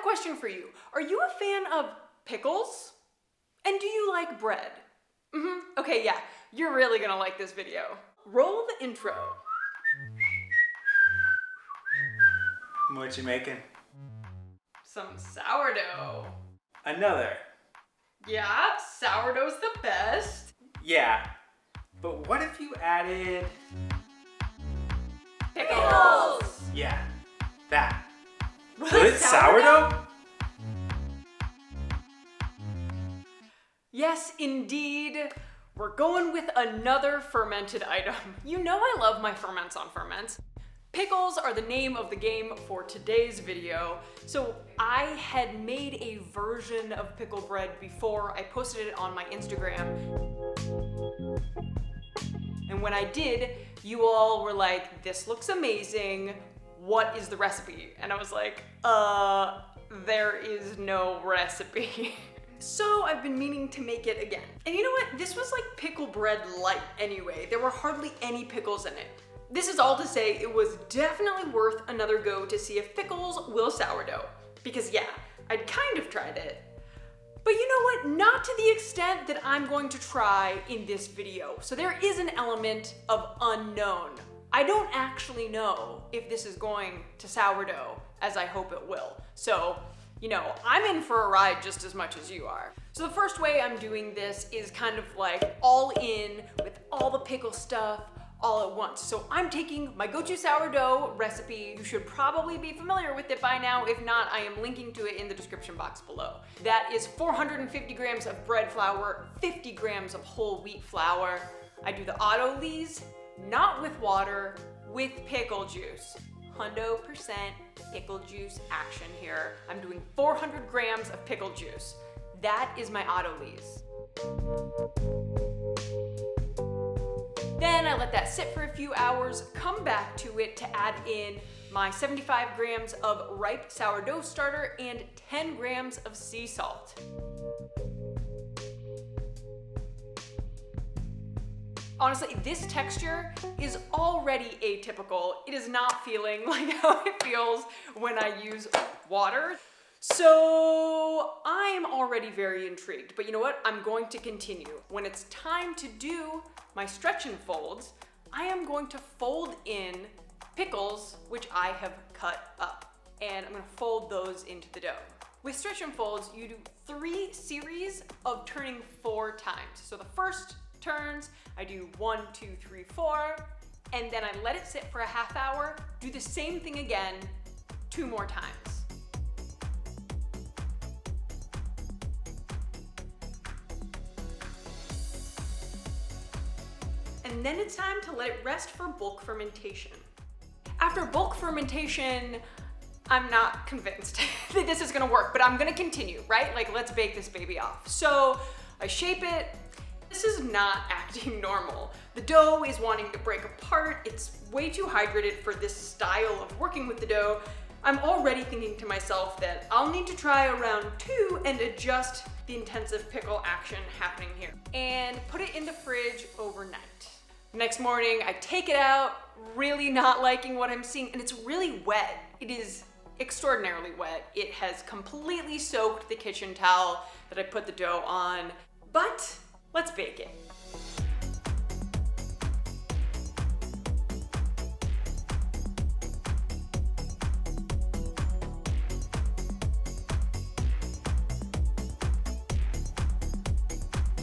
question for you. Are you a fan of pickles? And do you like bread? Okay, yeah, you're really gonna like this video. Roll the intro. What you making? Some sourdough. Another. Yeah, sourdough's the best. Yeah, but what if you added... Pickles! Yeah, that. Will Will it sourdough? Yes, indeed. We're going with another fermented item. You know I love my ferments on ferments. Pickles are the name of the game for today's video. So I had made a version of pickle bread before I posted it on my Instagram. And when I did, you all were like, this looks amazing. What is the recipe? And I was like, there is no recipe. So I've been meaning to make it again. And you know what? This was like pickle bread light anyway. There were hardly any pickles in it. This is all to say it was definitely worth another go to see if pickles will sourdough. Because yeah, I'd kind of tried it. But you know what? Not to the extent that I'm going to try in this video. So there is an element of unknown. I don't actually know if this is going to sourdough as I hope it will. So, you know, I'm in for a ride just as much as you are. So the first way I'm doing this is kind of like all in with all the pickle stuff all at once. So I'm taking my go-to sourdough recipe. You should probably be familiar with it by now. If not, I am linking to it in the description box below. That is 450 grams of bread flour, 50 grams of whole wheat flour. I do the auto-lees, not with water, with pickle juice. 100% pickle juice action here. I'm doing 400 grams of pickle juice. That is my auto-lees. Then I let that sit for a few hours, come back to it to add in my 75 grams of ripe sourdough starter and 10 grams of sea salt. Honestly, this texture is already atypical. It is not feeling like how it feels when I use water. So I'm already very intrigued, but you know what? I'm going to continue. When it's time to do my stretch and folds, I am going to fold in pickles, which I have cut up, and I'm gonna fold those into the dough. With stretch and folds, you do 3 series of turning 4 times. So the first turns, I do 1, 2, 3, 4, and then I let it sit for a half hour, do the same thing again 2 more times. And then it's time to let it rest for bulk fermentation. After bulk fermentation, I'm not convinced that this is gonna work, but I'm gonna continue, right? Like, let's bake this baby off. So I shape it. This is not acting normal. The dough is wanting to break apart. It's way too hydrated for this style of working with the dough. I'm already thinking to myself that I'll need to try a round 2 and adjust the intensive pickle action happening here. And put it in the fridge overnight. Next morning, I take it out, really not liking what I'm seeing, and it's really wet. It is extraordinarily wet. It has completely soaked the kitchen towel that I put the dough on, but let's bake it.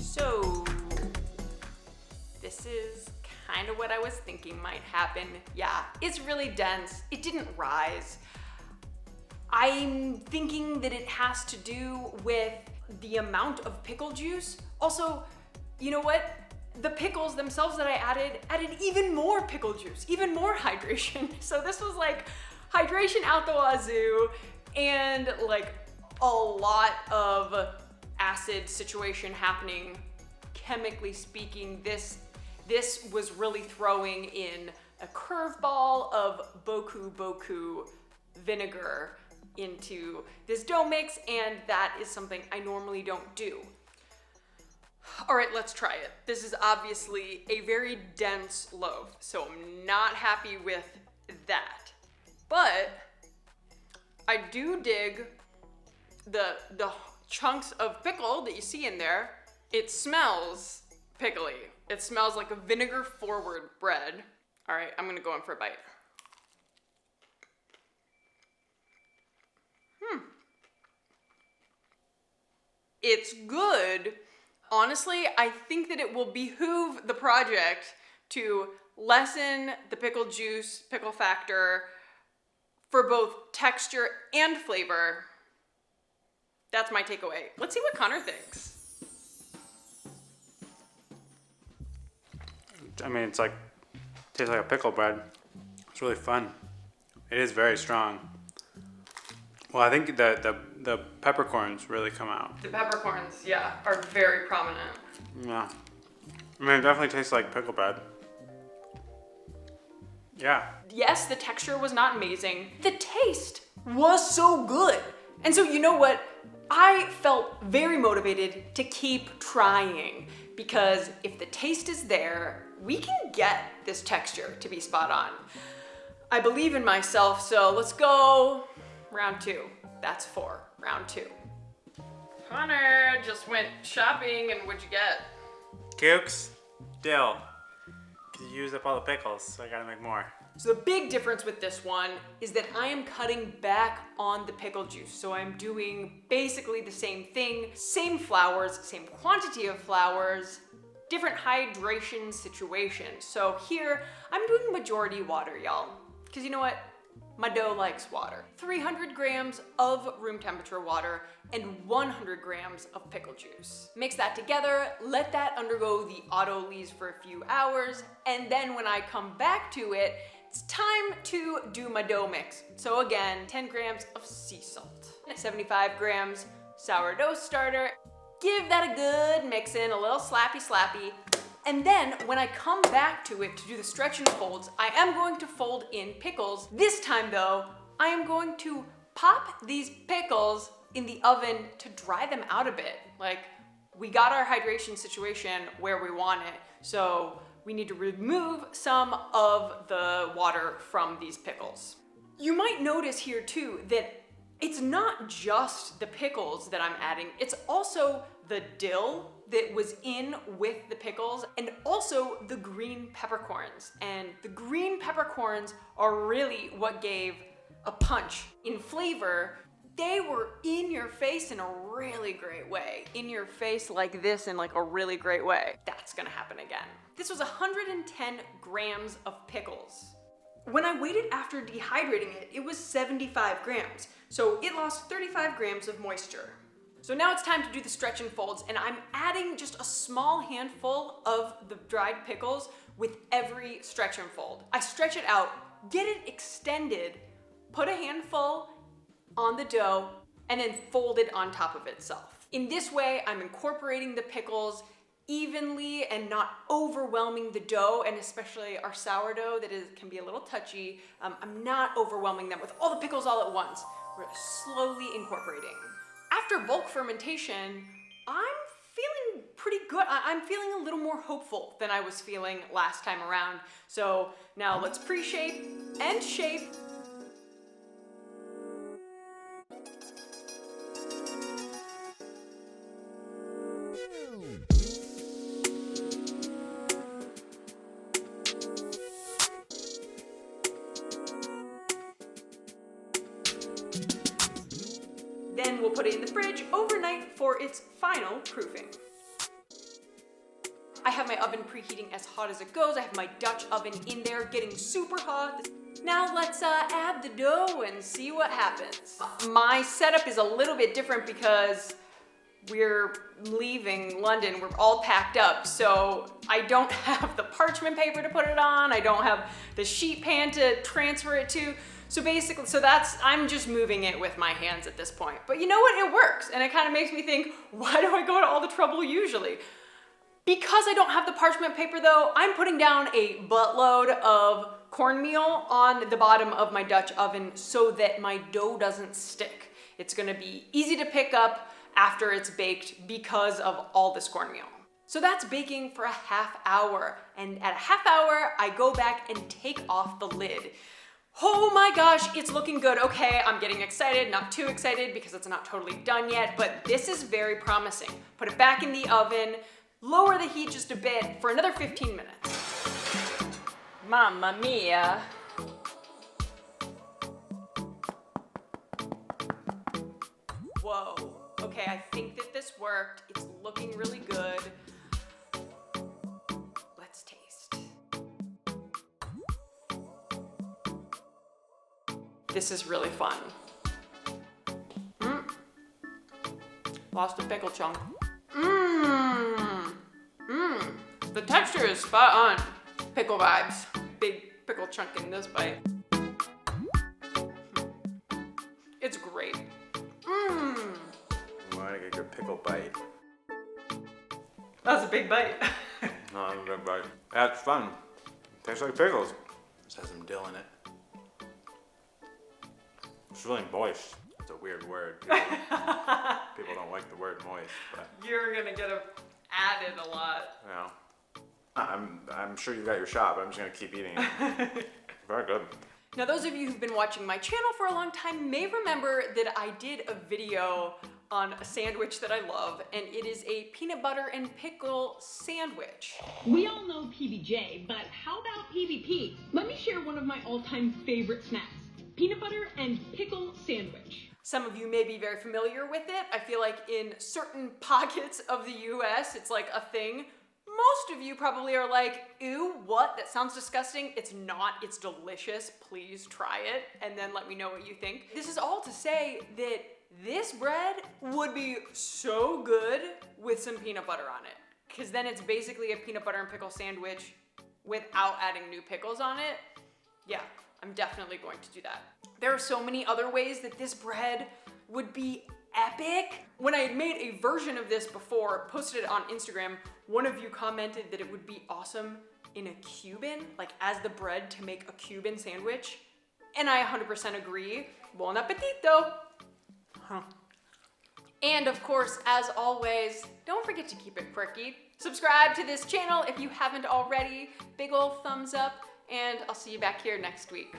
So, this is kind of what I was thinking might happen. Yeah, it's really dense. It didn't rise. I'm thinking that it has to do with the amount of pickle juice. Also, you know what? The pickles themselves that I added even more pickle juice, even more hydration. So this was like hydration out the wazoo and like a lot of acid situation happening. Chemically speaking, this was really throwing in a curveball of boku vinegar into this dough mix, and that is something I normally don't do. All right, let's try it. This is obviously a very dense loaf, so I'm not happy with that. But I do dig the chunks of pickle that you see in there, it smells pickly. It smells like a vinegar-forward bread. All right, I'm gonna go in for a bite. It's good. Honestly, I think that it will behoove the project to lessen the pickle juice, pickle factor for both texture and flavor. That's my takeaway. Let's see what Connor thinks. I mean, tastes like a pickle bread. It's really fun. It is very strong. Well, I think the peppercorns really come out. The peppercorns, yeah, are very prominent. Yeah. I mean, it definitely tastes like pickle bread. Yeah. Yes, the texture was not amazing. The taste was so good. And so you know what? I felt very motivated to keep trying because if the taste is there, we can get this texture to be spot on. I believe in myself, so let's go round 2. That's 4. Round 2. Connor just went shopping, and what'd you get? Cukes, dill. You used up all the pickles, so I gotta make more. So the big difference with this one is that I am cutting back on the pickle juice. So I'm doing basically the same thing, same flours, same quantity of flours, different hydration situations. So here, I'm doing majority water, y'all. Because you know what? My dough likes water. 300 grams of room temperature water and 100 grams of pickle juice. Mix that together, let that undergo the autolyse for a few hours, and then when I come back to it, it's time to do my dough mix. So again, 10 grams of sea salt, 75 grams sourdough starter. Give that a good mix in, a little slappy. And then when I come back to it to do the stretch and folds, I am going to fold in pickles. This time though, I am going to pop these pickles in the oven to dry them out a bit. Like, we got our hydration situation where we want it, so we need to remove some of the water from these pickles. You might notice here too that it's not just the pickles that I'm adding, it's also the dill that was in with the pickles and also the green peppercorns. And the green peppercorns are really what gave a punch in flavor. They were in your face in a really great way. In your face like this in like a really great way. That's gonna happen again. This was 110 grams of pickles. When I waited after dehydrating it, it was 75 grams. So it lost 35 grams of moisture. So now it's time to do the stretch and folds, and I'm adding just a small handful of the dried pickles with every stretch and fold. I stretch it out, get it extended, put a handful on the dough, and then fold it on top of itself. In this way, I'm incorporating the pickles evenly and not overwhelming the dough, and especially our sourdough can be a little touchy. I'm not overwhelming them with all the pickles all at once. We're slowly incorporating. After bulk fermentation, I'm feeling pretty good. I'm feeling a little more hopeful than I was feeling last time around. So now let's pre-shape and shape. Then we'll put it in the fridge overnight for its final proofing. I have my oven preheating as hot as it goes. I have my Dutch oven in there getting super hot. Now let's add the dough and see what happens. My setup is a little bit different because we're leaving London. We're all packed up, so I don't have the parchment paper to put it on. I don't have the sheet pan to transfer it to. So basically, I'm just moving it with my hands at this point. But you know what? It works. And it kind of makes me think, why do I go to all the trouble usually? Because I don't have the parchment paper though, I'm putting down a buttload of cornmeal on the bottom of my Dutch oven so that my dough doesn't stick. It's gonna be easy to pick up after it's baked because of all this cornmeal. So that's baking for a half hour. And at a half hour, I go back and take off the lid. Oh my gosh, it's looking good. Okay, I'm getting excited, not too excited because it's not totally done yet, but this is very promising. Put it back in the oven, lower the heat just a bit for another 15 minutes. Mamma mia. Whoa. Okay, I think that this worked. It's looking really good. Let's taste. This is really fun. Lost a pickle chunk. The texture is spot on. Pickle vibes. Big pickle chunk in this bite. It's great. Want to get a good pickle bite? That was a big bite. No, that's a big bite. That's fun. Tastes like pickles. This has some dill in it. It's really moist. It's a weird word. People don't like the word moist, but You're gonna get added a lot. you know. I'm sure you got your shot, but I'm just gonna keep eating it. Very good. Now, those of you who've been watching my channel for a long time may remember that I did a video on a sandwich that I love, and it is a peanut butter and pickle sandwich. We all know PBJ, but how about PVP? Let me share one of my all-time favorite snacks. Peanut butter and pickle sandwich. Some of you may be very familiar with it. I feel like in certain pockets of the US, it's like a thing. Most of you probably are like, ew, what? That sounds disgusting. It's not, it's delicious. Please try it and then let me know what you think. This is all to say that this bread would be so good with some peanut butter on it. Because then it's basically a peanut butter and pickle sandwich without adding new pickles on it. Yeah, I'm definitely going to do that. There are so many other ways that this bread would be epic. When I had made a version of this before, posted it on Instagram, one of you commented that it would be awesome in a Cuban, like as the bread to make a Cuban sandwich. And I 100% agree. Bon appetito. And of course, as always, don't forget to keep it quirky. Subscribe to this channel if you haven't already. Big ol' thumbs up, and I'll see you back here next week.